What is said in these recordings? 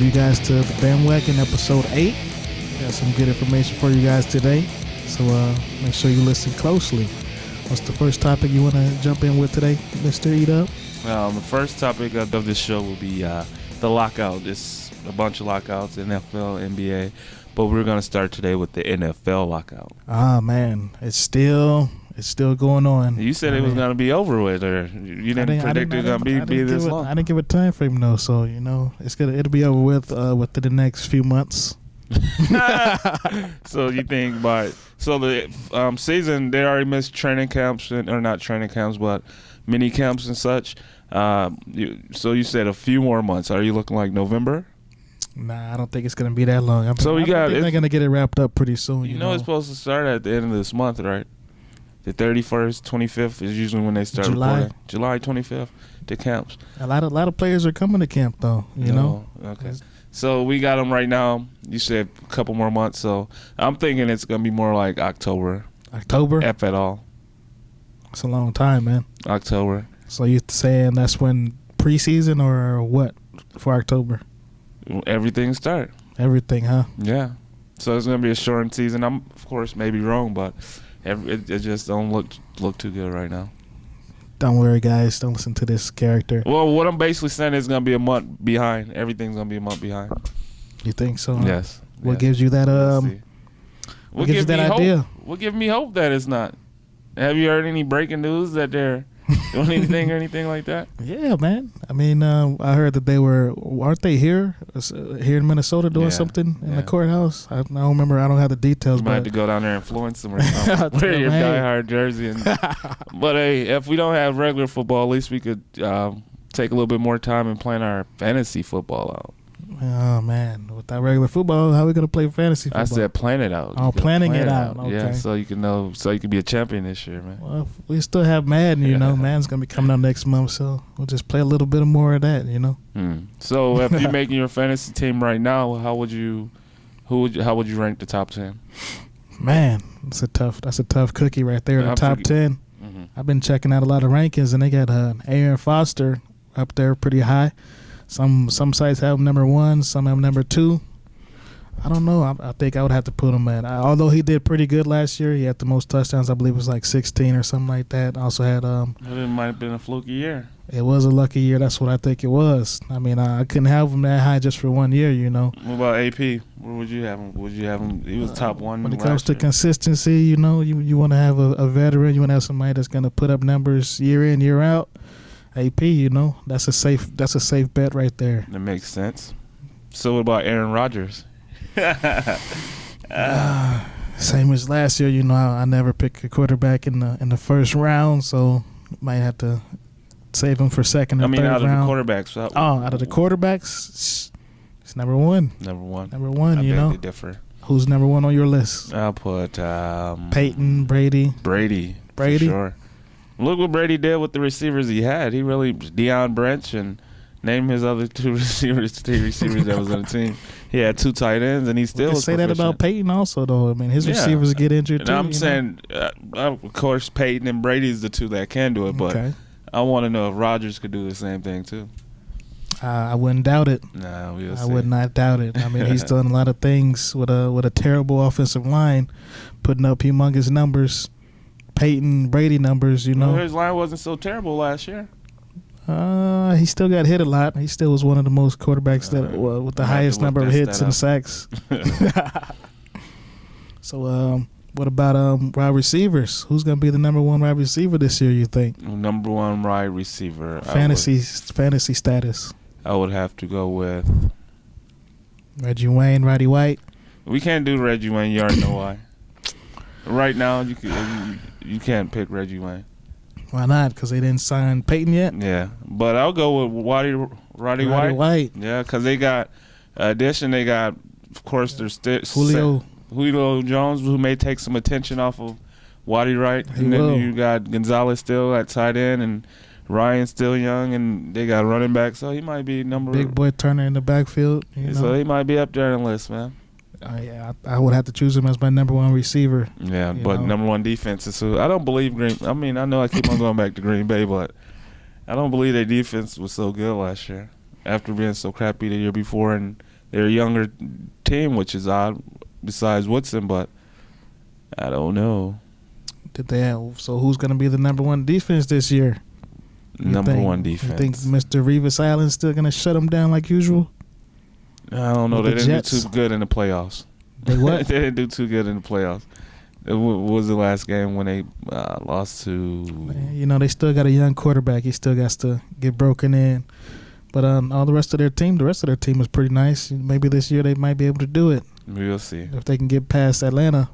you guys to the Bandwagon episode 8. Got some good information for you guys today, so make sure you listen closely. What's the first topic you want to jump in with today, Mr. Eat-Up? The first topic of this show will be the lockout. It's a bunch of lockouts, NFL, NBA, but we're going to start today with the NFL lockout. Ah, man, it's still going on. You said it was going to be over with, or you didn't predict it was going to be this long. I didn't give a time frame though, so it'll be over with within the next few months. So you think the season, they already missed training camps, or not training camps, but mini camps and such. So you said a few more months. Are you looking like November? Nah, I don't think it's gonna be that long. They're gonna get it wrapped up pretty soon. You know it's supposed to start at the end of this month, right? The 31st, 25th is usually when they start reporting. July 25th to camps. A lot of players are coming to camp though. You know. Okay. So we got them right now. You said a couple more months, so I'm thinking it's gonna be more like October. October? If at all. It's a long time, man. October. So you're saying that's when preseason or what for October? Everything start. Everything, huh? Yeah. So it's gonna be a shortened season. I'm, of course, maybe wrong, but it just don't look too good right now. Don't worry, guys. Don't listen to this character. Well, what I'm basically saying is going to be a month behind. Everything's going to be a month behind. You think so? Yes. What gives you that what gives you that idea? What gives me hope that it's not? Have you heard any breaking news that they're doing anything or anything like that? Yeah, man. I mean, I heard that aren't they here in Minnesota doing something in the courthouse? I don't remember. I don't have the details. You might have to go down there and influence them or something. Wear your diehard jersey. But hey, if we don't have regular football, at least we could take a little bit more time and plan our fantasy football out. Oh, man. With that regular football, how are we going to play fantasy football? I said plan it out. Oh, planning it out. Okay. Yeah, so you can be a champion this year, man. Well, we still have Madden, Madden's going to be coming out next month, so we'll just play a little bit more of that, So if you're making your fantasy team right now, how would you rank the top 10? Man, that's a tough cookie right there, the top 10. Mm-hmm. I've been checking out a lot of rankings, and they got Aaron Foster up there pretty high. Some sites have him number 1, some have him number 2. I don't know. I think I would have to put him at. Although he did pretty good last year, he had the most touchdowns. I believe it was like 16 or something like that. Also had. It might have been a fluky year. It was a lucky year. That's what I think it was. I mean, I couldn't have him that high just for 1 year, What about AP? Where would you have him? Would you have him? He was top 1. When it comes to consistency, you want to have a veteran. You want to have somebody that's going to put up numbers year in, year out. AP, that's a safe bet right there. That makes sense. So what about Aaron Rodgers? Same as last year, I never pick a quarterback in the first round, so might have to save him for second or third round. Out of the quarterbacks. Out of the quarterbacks, it's number 1. Number 1. Number 1, I beg to differ. Who's number 1 on your list? I'll put Peyton, Brady. Brady. For sure. Look what Brady did with the receivers he had. He really Deion Branch and name his other two receivers that was on the team. He had 2 tight ends, and he still was proficient. Say that about Peyton also, though. I mean, his receivers get injured too. I'm saying, of course, Peyton and Brady's the 2 that can do it, but I want to know if Rodgers could do the same thing too. I wouldn't doubt it. No, we'll see. I would not doubt it. I mean, he's done a lot of things with a terrible offensive line, putting up humongous numbers. Peyton, Brady numbers, Well, his line wasn't so terrible last year. He still got hit a lot. He still was one of the most quarterbacks with the highest number of hits and sacks. So, what about wide receivers? Who's going to be the number 1 wide receiver this year, you think? Number 1 wide receiver. Fantasy status. I would have to go with Reggie Wayne, Roddy White. We can't do Reggie Wayne. You already know why. Right now, you can't pick Reggie Wayne. Why not? Because they didn't sign Peyton yet? Yeah, but I'll go with Roddy White. Yeah, because they got addition. They got, of course, there's Julio Jones, who may take some attention off of Waddy Wright. And then you got Gonzalez still at tight end, and Ryan still young, and they got running back. So he might be Big boy Turner in the backfield. So he might be up there on the list, man. Yeah, I would have to choose him as my number 1 receiver. Yeah, but number 1 defense. So I don't believe I know I keep on going back to Green Bay, but I don't believe their defense was so good last year after being so crappy the year before and they're a younger team, which is odd. Besides Woodson, but I don't know. So who's going to be the number one defense this year? Number one defense. You think Mr. Revis Allen's still going to shut them down like usual? I don't know. They didn't do too good in the playoffs. They what? They didn't do too good in the playoffs. It was the last game when they lost to. They still got a young quarterback. He still got to get broken in. But all the rest of their team is pretty nice. Maybe this year they might be able to do it. We'll see if they can get past Atlanta.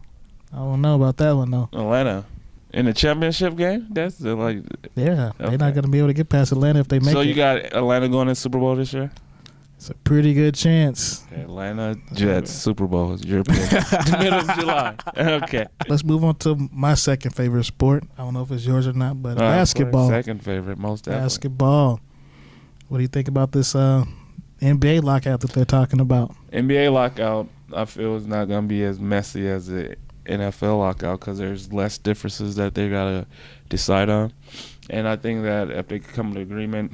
I don't know about that one though. Atlanta in the championship game? That's they're not going to be able to get past Atlanta if they make it. So you got Atlanta going to the Super Bowl this year? It's a pretty good chance. Atlanta Jets Super Bowl is your pick. The middle of July. Okay. Let's move on to my second favorite sport. I don't know if it's yours or not, but basketball. Second favorite, most definitely. Basketball. What do you think about this NBA lockout that they're talking about? NBA lockout, I feel, is not going to be as messy as the NFL lockout because there's less differences that they got to decide on. And I think that if they come to agreement,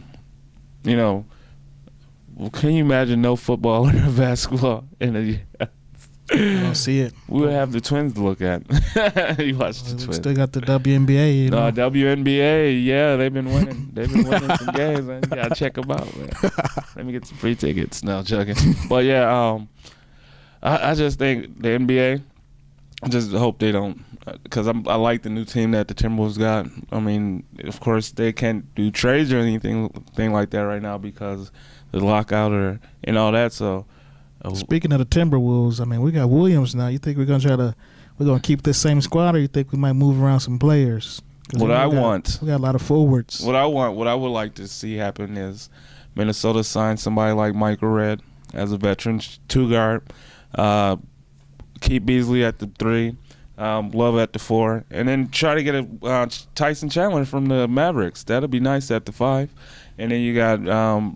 can you imagine no football or no basketball in a year? I don't see it. We would have the Twins to look at. You watch the Twins. Still got the WNBA. No, WNBA, yeah, they've been winning. They've been winning some games. Man. You gotta check them out, man. Let me get some free tickets. No, joking. But yeah, I just think the NBA. I just hope they don't, because I like the new team that the Timberwolves got. I mean, of course, they can't do trades or anything like that right now because the lockout and all that. So, speaking of the Timberwolves, I mean, we got Williams now. You think we're gonna keep this same squad, or you think we might move around some players? We got a lot of forwards. What I would like to see happen is Minnesota sign somebody like Michael Redd as a veteran 2-guard. Keep Beasley at the 3, Love at the 4, and then try to get a Tyson Chandler from the Mavericks. That'll be nice at the 5. And then you got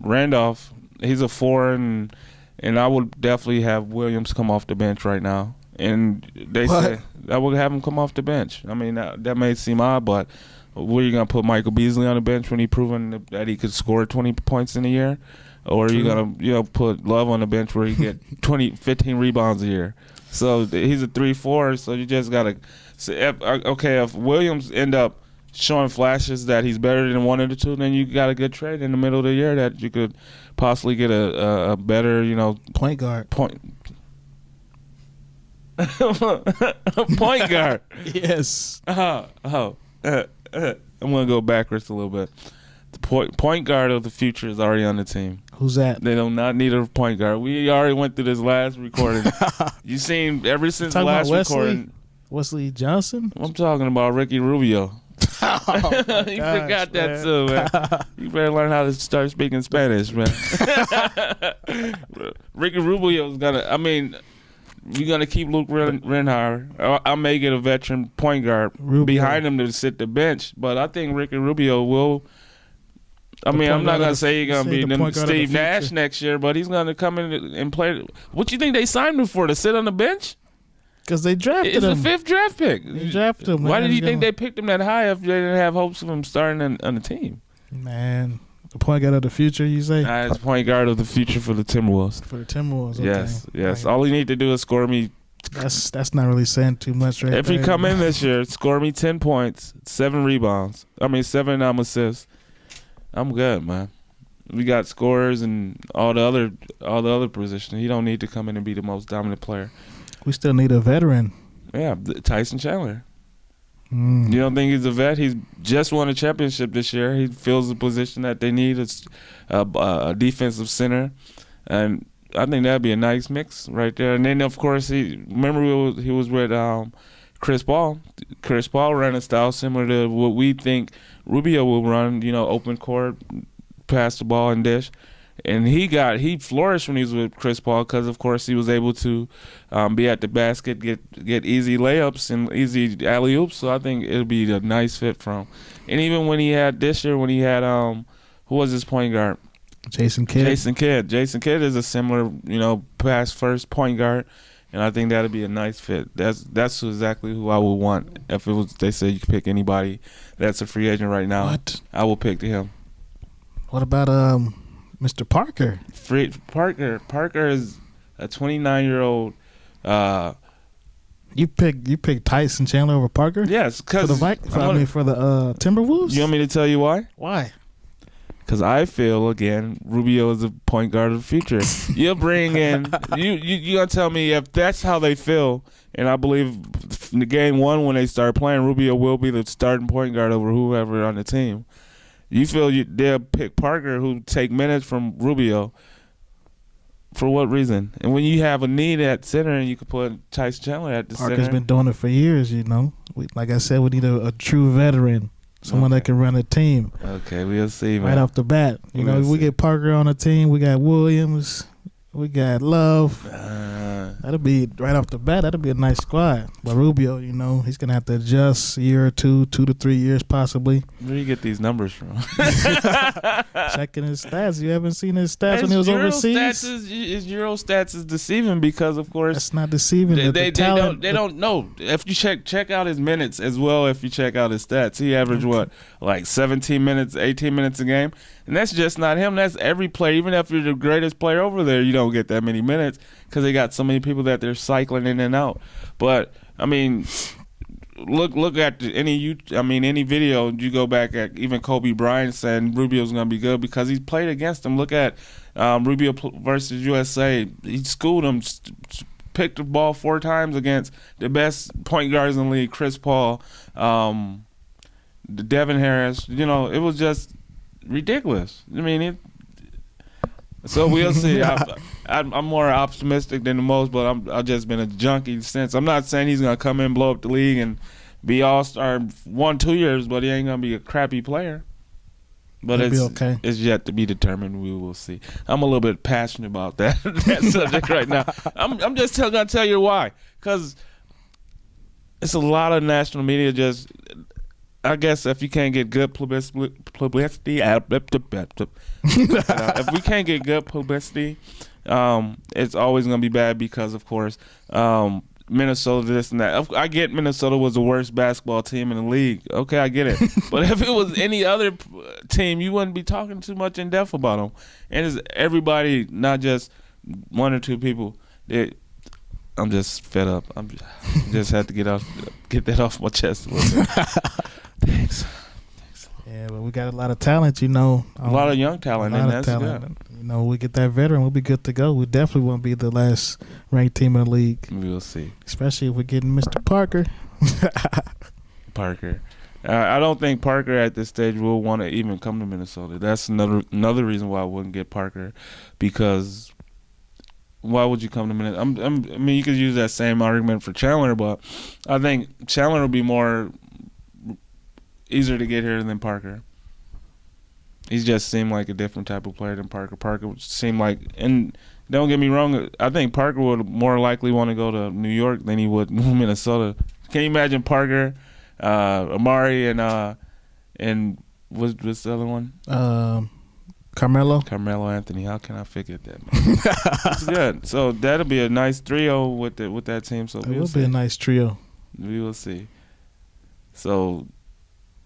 Randolph. He's a 4, and I would definitely have Williams come off the bench right now. And they say I would have him come off the bench. I mean, that may seem odd, but were you going to put Michael Beasley on the bench when he proven that he could score 20 points in a year? Or are you going to put Love on the bench where he get 15 rebounds a year? So he's a 3-4, so you just got to if Williams end up showing flashes that he's better than one of the two, then you got a good trade in the middle of the year that you could possibly get a better, point guard. Point guard. Yes. I'm going to go backwards a little bit. The point guard of the future is already on the team. Who's that? They do not need a point guard. We already went through this last recording. You seen ever since the last recording. Wesley Johnson? I'm talking about Ricky Rubio. You forgot that too, man. You better learn how to start speaking Spanish, man. Ricky Rubio's you're going to keep Luke Renhauer. I may get a veteran point guard behind him to sit the bench, but I think Ricky Rubio will. I'm not going to say he's going to be Steve Nash next year, but he's going to come in and play. What you think they signed him for, to sit on the bench? Because they drafted him. It's the 5th draft pick. They drafted him. Why did you think they picked him that high if they didn't have hopes of him starting on the team? Man, the point guard of the future, you say? It's point guard of the future for the Timberwolves. For the Timberwolves, okay. Yes. All he need to do is score me. That's not really saying too much right If there. he come in this year, score me 10 points, 7 rebounds. 7 assists. I'm good, man. We got scorers and all the other positions. He don't need to come in and be the most dominant player. We still need a veteran. Yeah, Tyson Chandler. You don't think he's a vet? He's just won a championship this year. He fills the position that they need as a defensive center, and I think that'd be a nice mix right there. And then of course he was with Chris Paul. Chris Paul ran a style similar to what we think Rubio will run. Open court, pass the ball and dish. And he flourished when he was with Chris Paul because, of course, he was able to be at the basket, get easy layups and easy alley-oops. So I think it'll be a nice fit for him. And even when he had this year, who was his point guard? Jason Kidd. Jason Kidd is a similar, pass-first point guard, and I think that'll be a nice fit. That's exactly who I would want. If they say you can pick anybody that's a free agent right now, I will pick him. What about Mr. Parker? Parker is a 29-year-old. You pick Tyson Chandler over Parker? Yes, because for the Timberwolves. You want me to tell you why? Why? Because I feel, again, Rubio is a point guard of the future. You'll bring in you gonna tell me if that's how they feel, and I believe in the game one when they start playing, Rubio will be the starting point guard over whoever on the team. You feel they'll pick Parker, who take minutes from Rubio. For what reason? And when you have a need at center, and you can put Tyson Chandler at the center. Parker's been doing it for years, like I said, we need a true veteran, someone that can run a team. Okay, we'll see, man. Right off the bat. We get Parker on the team. We got Williams. We got Love. That'll be right off the bat. That'll be a nice squad. But Rubio, he's gonna have to adjust a year or 2 to 3 years possibly. Where do you get these numbers from? Checking his stats. You haven't seen his stats when he was overseas. His Euro stats is deceiving because, of course, that's not deceiving. They don't know. If you check out his minutes as well. If you check out his stats, he averaged like 17 minutes, 18 minutes a game. And that's just not him. That's every player. Even if you're the greatest player over there, you don't get that many minutes because they got so many people that they're cycling in and out. But I mean, look at any video. You go back at even Kobe Bryant saying Rubio's going to be good because he's played against him. Look at Rubio versus USA. He schooled him. Picked the ball 4 times against the best point guards in the league, Chris Paul, Devin Harris. It was just ridiculous. I mean, so we'll see. I'm more optimistic than the most, but I've just been a junkie since. I'm not saying he's gonna come in, blow up the league, and be all-star 1-2 years, but he ain't gonna be a crappy player. But it's yet to be determined. We will see. I'm a little bit passionate about that subject right now. I'm just gonna tell you why, because it's a lot of national media just. I guess if you can't get good publicity, if we can't get good publicity, it's always going to be bad because, of course, Minnesota this and that. I get Minnesota was the worst basketball team in the league. Okay, I get it. But if it was any other team, you wouldn't be talking too much in depth about them. And it's everybody, not just 1 or 2 people. I'm just fed up. Just had to get that off my chest. Thanks. Yeah, but we got a lot of talent, A lot of young talent, and that's good. We get that veteran, we'll be good to go. We definitely won't be the last ranked team in the league. We'll see. Especially if we're getting Mr. Parker. Parker. I don't think Parker at this stage will want to even come to Minnesota. That's another reason why I wouldn't get Parker, because why would you come to Minnesota? I mean, you could use that same argument for Chandler, but I think Chandler will be more easier to get here than Parker. He just seemed like a different type of player than Parker. Parker seemed like, and don't get me wrong, I think Parker would more likely want to go to New York than he would Minnesota. Can you imagine Parker, Amari, and what's the other one? Carmelo Anthony. How can I forget that, man? It's good. So that'll be a nice trio with that team. So it will be a nice trio. We will see. So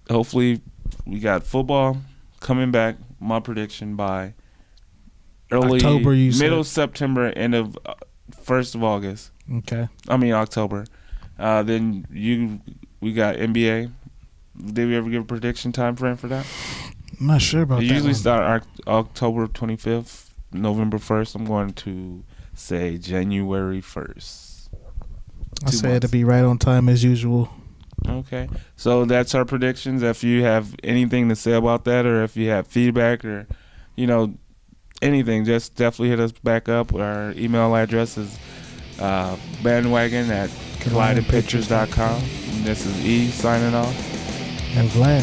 hopefully we got football coming back. My prediction by early October, middle September, end of 1st of August. Okay. I mean October. Then we got NBA. Did we ever give a prediction time frame for that? I'm not sure about that. It usually start October 25th, November 1st. I'm going to say January 1st. I say it'll be right on time as usual. Okay. So that's our predictions. If you have anything to say about that, or if you have feedback, or, anything, just definitely hit us back up. Our email address is bandwagon at collidingpictures.com. And this is E signing off. And Vlad.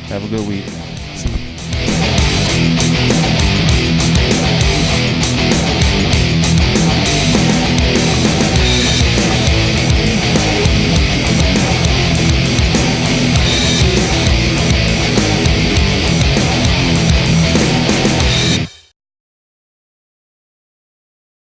Have a good week.